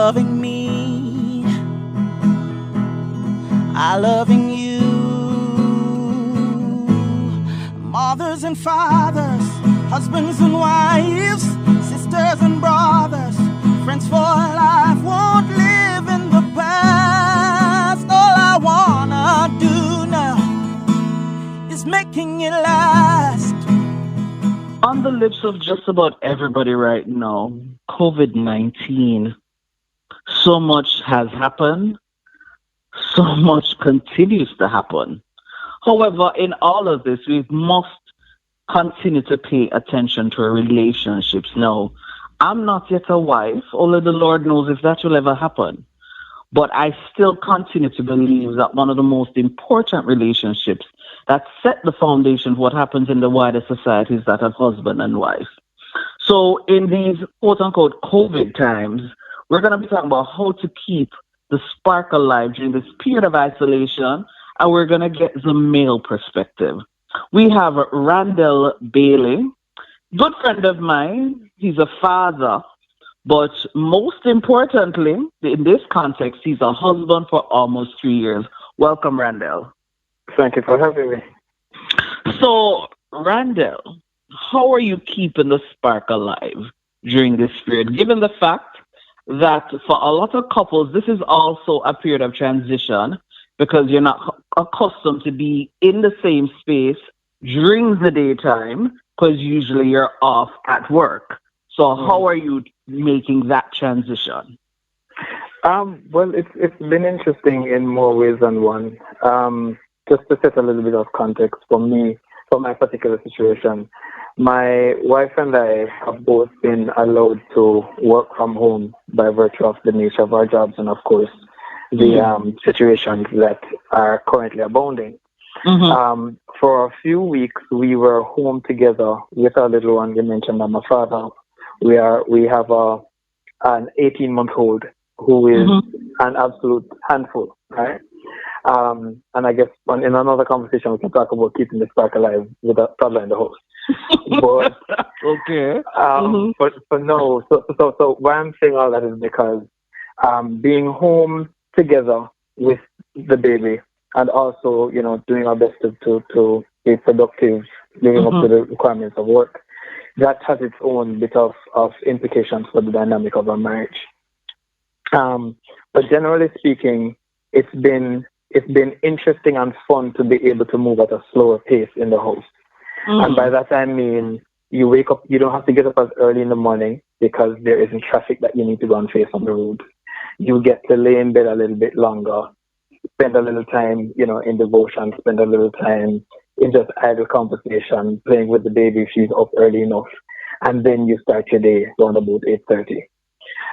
loving me, I loving you. Mothers and fathers, husbands and wives, sisters and brothers, friends for life, won't live in the past. All I wanna do now is making it last. On the lips of just about everybody right now, COVID-19. So much has happened. So much continues to happen. However, in all of this, we must continue to pay attention to our relationships. Now, I'm not yet a wife, only the Lord knows if that will ever happen. But I still continue to believe that one of the most important relationships that set the foundation for what happens in the wider society is that of husband and wife. So in these quote-unquote COVID times, we're going to be talking about how to keep the spark alive during this period of isolation, and we're going to get the male perspective. We have Randell Bailey, good friend of mine. He's a father, but most importantly, in this context, he's a husband for almost 3 years. Welcome, Randell. Thank you for having me. So, Randell, how are you keeping the spark alive during this period, given the fact that for a lot of couples, this is also a period of transition because you're not accustomed to be in the same space during the daytime because usually you're off at work. So how are you making that transition? Well, it's been interesting in more ways than one. Just to set a little bit of context for me, for my particular situation, my wife and I have both been allowed to work from home by virtue of the nature of our jobs and, of course, the situations that are currently abounding. For a few weeks, we were home together with our little one. You mentioned I'm a father. We have an 18-month-old who is an absolute handful, right? And I guess in another conversation we can talk about keeping the spark alive with a toddler in the house. But okay. But no. So why I'm saying all that is because being home together with the baby and also doing our best to be productive, living up to the requirements of work, that has its own bit of implications for the dynamic of our marriage. But generally speaking, it's been interesting and fun to be able to move at a slower pace in the house. And by that I mean you wake up, you don't have to get up as early in the morning because there isn't traffic that you need to go and face on the road. You get to lay in bed a little bit longer, spend a little time, in devotion, spend a little time in just idle conversation, playing with the baby if she's up early enough. And then you start your day around about 8:30.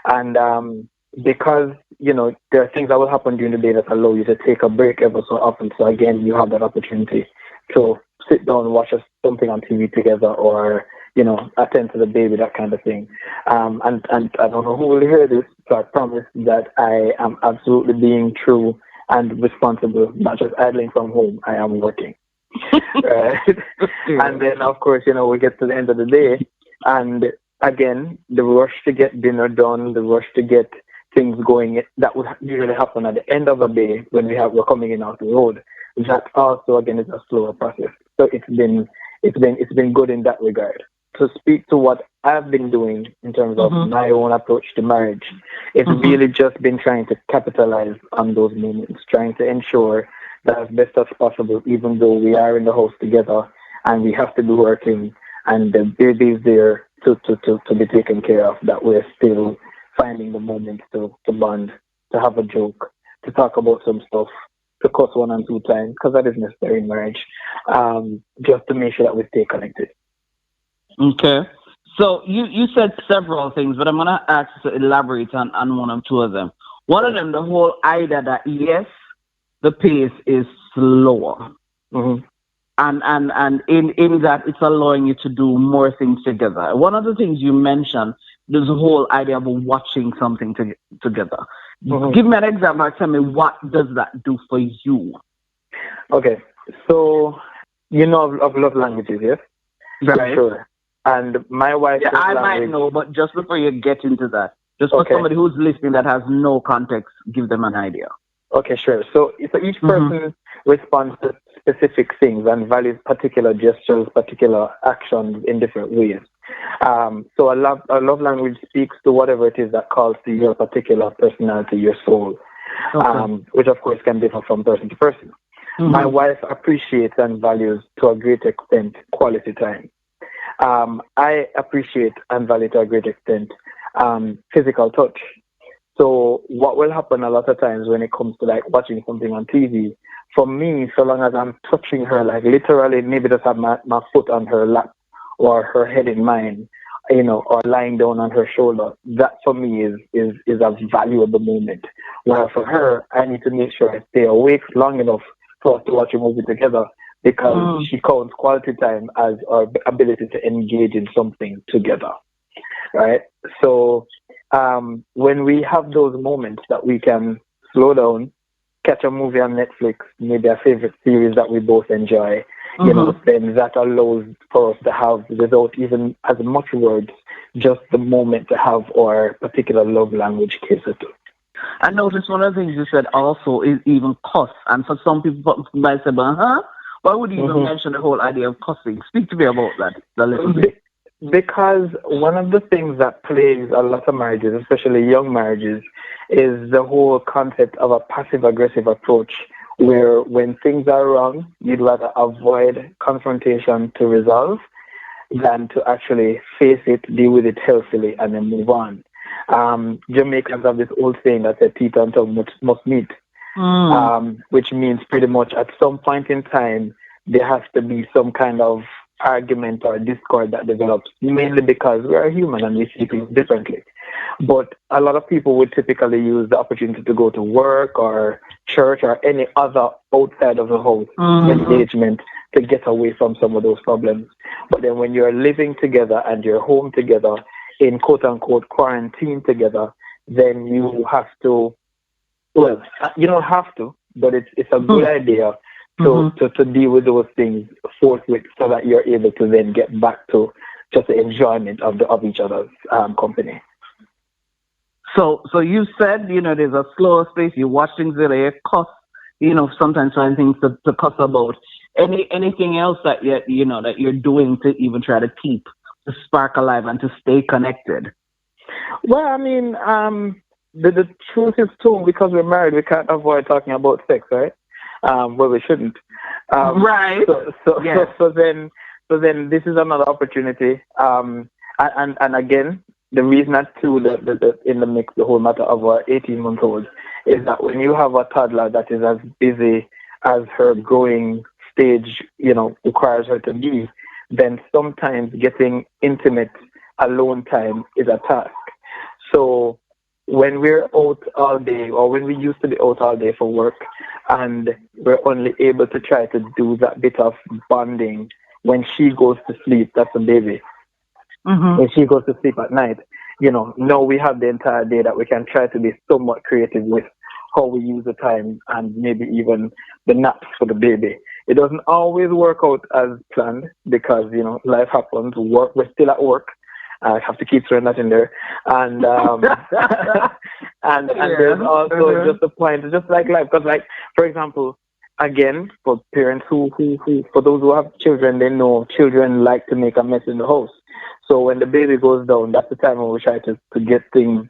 And because, there are things that will happen during the day that allow you to take a break ever so often. So again, you have that opportunity to sit down and watch something on TV together or, attend to the baby, that kind of thing. And I don't know who will hear this, so I promise that I am absolutely being true and responsible, not just idling from home. I am working. Right? And then, of course, we get to the end of the day. And again, the rush to get dinner done, the rush to get things going, that would usually happen at the end of the day when we're coming in off the road. That also, again, is a slower process. So it's been good in that regard. To speak to what I've been doing in terms of my own approach to marriage, it's really just been trying to capitalize on those moments, trying to ensure that as best as possible, even though we are in the house together and we have to be working and the baby is there to be taken care of, that we're still finding the moments to bond, to have a joke, to talk about some stuff, to cuss one and two times, because that is necessary in marriage, just to make sure that we stay connected. Okay. So you said several things, but I'm going to ask you to elaborate on one or two of them. One of them, the whole idea that, yes, the pace is slower. And in that, it's allowing you to do more things together. One of the things you mentioned, there's a whole idea of watching something together. Give me an example. Tell me, what does that do for you? Okay. So, of love languages, yes? Right. For sure. And my wife... Yeah, I might know, but just before you get into that. Just for somebody who's listening that has no context, give them an idea. Okay, sure. So each person responds to specific things and values particular gestures, particular actions in different ways. So a love language speaks to whatever it is that calls to your particular personality, your soul, which of course can differ from person to person. My wife appreciates and values to a great extent quality time. I appreciate and value to a great extent physical touch. So what will happen a lot of times when it comes to like watching something on TV, for me, so long as I'm touching her, like literally maybe just have my foot on her lap or her head in mine, you know, or lying down on her shoulder, that for me is a valuable moment. While for her, I need to make sure I stay awake long enough for us to watch a movie together, because she counts quality time as our ability to engage in something together, right? So when we have those moments that we can slow down, catch a movie on Netflix, maybe a favorite series that we both enjoy, you know, then that allows for us to have, without even as much words, just the moment to have our particular love language catered to. I noticed one of the things you said also is even cost. And for some people might say, why would you even mention the whole idea of costing? Speak to me about that a little bit. Because one of the things that plagues a lot of marriages, especially young marriages, is the whole concept of a passive-aggressive approach, where when things are wrong, you'd rather avoid confrontation to resolve than to actually face it, deal with it healthily, and then move on. Jamaicans have this old saying that says teeth and tongue must meet, which means pretty much at some point in time, there has to be some kind of argument or discord that develops, mainly because we are human and we see things differently. But a lot of people would typically use the opportunity to go to work or church or any other outside of the house engagement to get away from some of those problems. But then when you're living together and you're home together in quote-unquote quarantine together, then you have to, well, you don't have to, but it's a good idea to deal with those things forthwith, so that you're able to then get back to just the enjoyment of each other's company. So you said, you know, there's a slower space, you watch things that are cost, you know, sometimes find things to cuss about. Anything else that you're doing to even try to keep the spark alive and to stay connected? Well, I mean, the truth is too, because we're married, we can't avoid talking about sex, right? Well, we shouldn't. Right. So then this is another opportunity. And again, the reason that too, the in the mix, the whole matter of our 18-month-old, is that when you have a toddler that is as busy as her growing stage, you know, requires her to be, then sometimes getting intimate alone time is a task. So when we're out all day, or when we used to be out all day for work, and we're only able to try to do that bit of bonding when she goes to sleep, that's a baby. When she goes to sleep at night, you know, now we have the entire day that we can try to be somewhat creative with how we use the time, and maybe even the naps for the baby. It doesn't always work out as planned, because, you know, life happens. We're still at work. I have to keep throwing that in there. And and there's also just a point, just like life. Because, like, for example, again, for parents who for those who have children, they know children like to make a mess in the house. So when the baby goes down, that's the time when we try to get things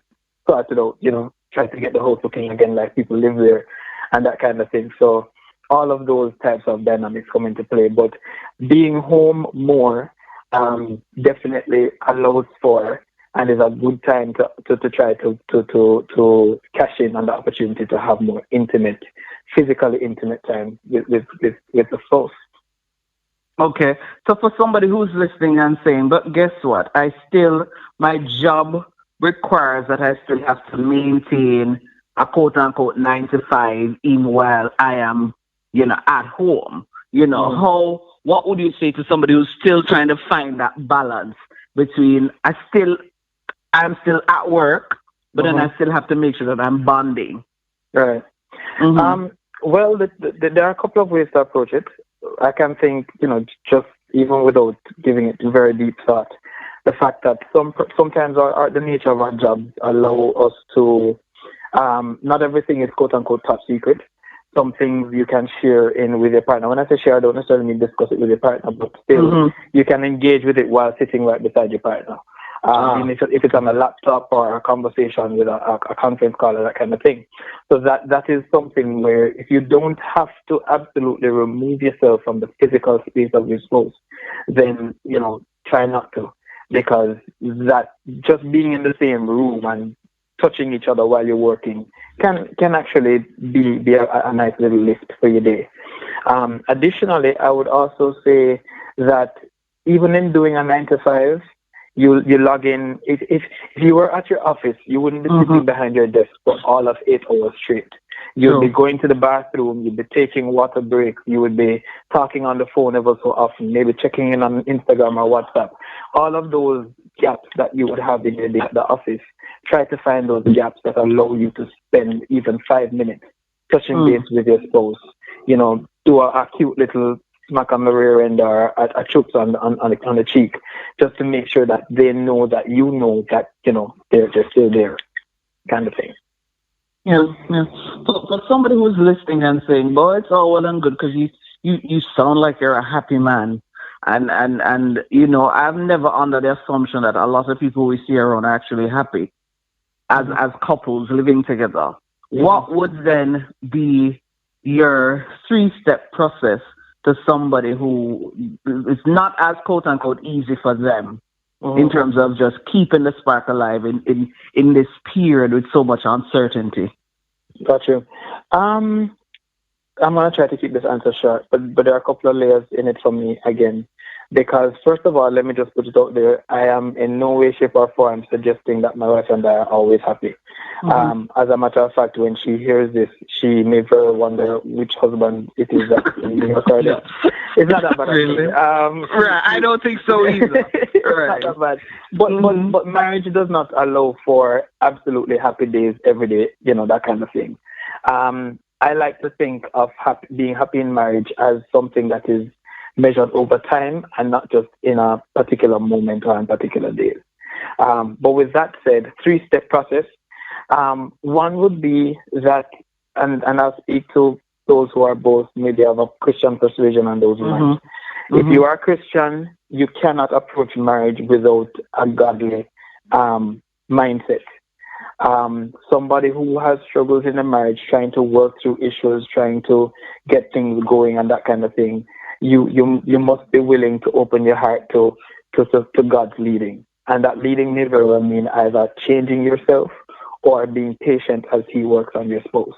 started out, you know, try to get the house looking again like people live there and that kind of thing. So all of those types of dynamics come into play. But being home more definitely allows for, and is a good time to try to cash in on the opportunity to have more intimate, physically intimate time with the spouse. Okay, so for somebody who's listening and saying, but guess what? My job requires that I still have to maintain a quote-unquote 9 to 5, even while I am, you know, at home. You know, what would you say to somebody who's still trying to find that balance between I'm still at work, but then I still have to make sure that I'm bonding? Right. Well, there are a couple of ways to approach it. I can think, you know, just even without giving it very deep thought, the fact that sometimes the nature of our jobs allow us to, not everything is quote unquote top secret. Some things you can share in with your partner. When I say share, I don't necessarily mean discuss it with your partner, but still you can engage with it while sitting right beside your partner. Even if it's on a laptop or a conversation with a conference call or that kind of thing. So that is something where if you don't have to absolutely remove yourself from the physical space of your spouse, then, try not to. Because that just being in the same room and touching each other while you're working can actually be a nice little lift for your day. Additionally, I would also say that even in doing a 9 to 5, you log in. If you were at your office, you wouldn't be sitting behind your desk for all of 8 hours straight. You'd be going to the bathroom, you'd be taking water breaks, you would be talking on the phone ever so often, maybe checking in on Instagram or WhatsApp. All of those gaps that you would have in your day at the office, try to find those gaps that allow you to spend even 5 minutes touching base with your spouse. Do a cute little smack on the rear end or a chups on the cheek, just to make sure that they know that they're still there, kind of thing. Yeah. For somebody who's listening and saying, "Boy, it's all well and good," because you sound like you're a happy man, and I'm never under the assumption that a lot of people we see around are actually happy as couples living together. What would then be your 3-step process to somebody who is not as quote unquote easy for them in terms of just keeping the spark alive in this period with so much uncertainty? Got you. I'm going to try to keep this answer short, but there are a couple of layers in it for me again. Because first of all, let me just put it out there. I am in no way, shape, or form suggesting that my wife and I are always happy. As a matter of fact, when she hears this, she may very wonder which husband it is that being recorded. It's not that bad. Really? Right. I don't think so either. Right. It's not that bad. But marriage does not allow for absolutely happy days every day, that kind of thing. I like to think of being happy in marriage as something that is measured over time and not just in a particular moment or in particular days. But with that said, 3-step process. One would be that, and I'll speak to those who are both maybe of a Christian persuasion and those who aren't. If you are Christian, you cannot approach marriage without a godly mindset. Somebody who has struggles in a marriage, trying to work through issues, trying to get things going and that kind of thing, you must be willing to open your heart to God's leading. And that leading may very well mean either changing yourself or being patient as He works on your spouse.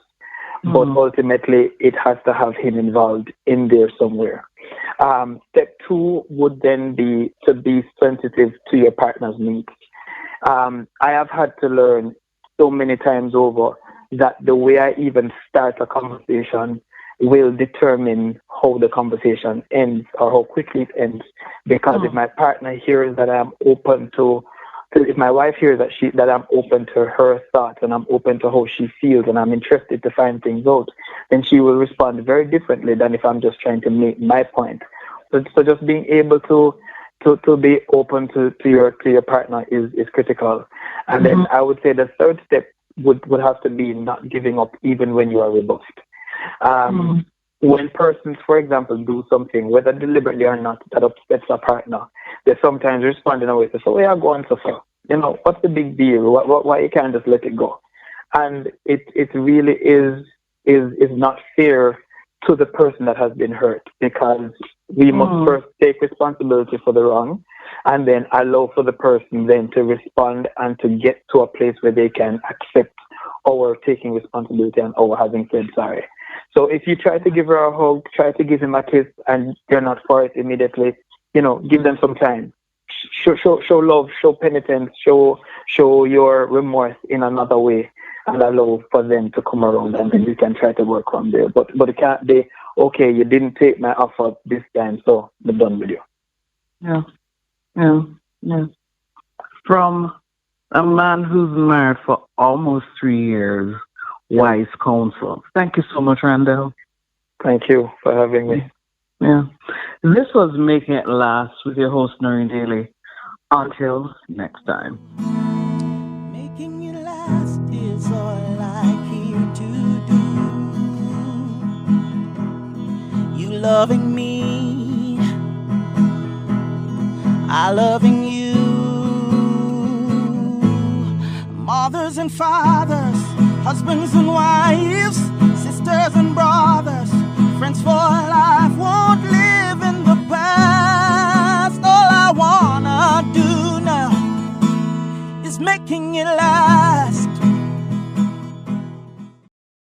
But ultimately, it has to have Him involved in there somewhere. Step 2 would then be to be sensitive to your partner's needs. I have had to learn so many times over that the way I even start a conversation will determine how the conversation ends or how quickly it ends. Because if my partner hears that I'm open to if my wife hears that I'm open to her thoughts and I'm open to how she feels and I'm interested to find things out, then she will respond very differently than if I'm just trying to make my point. So just being able to be open to your partner is critical. And then I would say the third step would have to be not giving up even when you are rebuffed. When persons, for example, do something, whether deliberately or not, that upsets a partner, they sometimes respond in a way to say, "Oh, yeah, go on, suffer. What's the big deal? Why you can't just let it go?" And it really is not fair to the person that has been hurt, because we must first take responsibility for the wrong and then allow for the person then to respond and to get to a place where they can accept our taking responsibility and our having said sorry. So if you try to give her a hug, try to give him a kiss, and you're not for it immediately, give them some time. Show love, show penitence, show your remorse in another way, and allow for them to come around, and then you can try to work from there. But it can't be, okay, you didn't take my offer this time, so I'm done with you. Yeah. From a man who's married for almost 3 years, wise counsel. Thank you so much, Randell. Thank you for having me. Yeah. This was Making It Last with your host, Randell Bailey. Until next time. Making it last is all I care to do. You loving me, I loving you. Mothers and fathers, husbands and wives, sisters and brothers, friends for life, won't live in the past. All I wanna do now is making it last.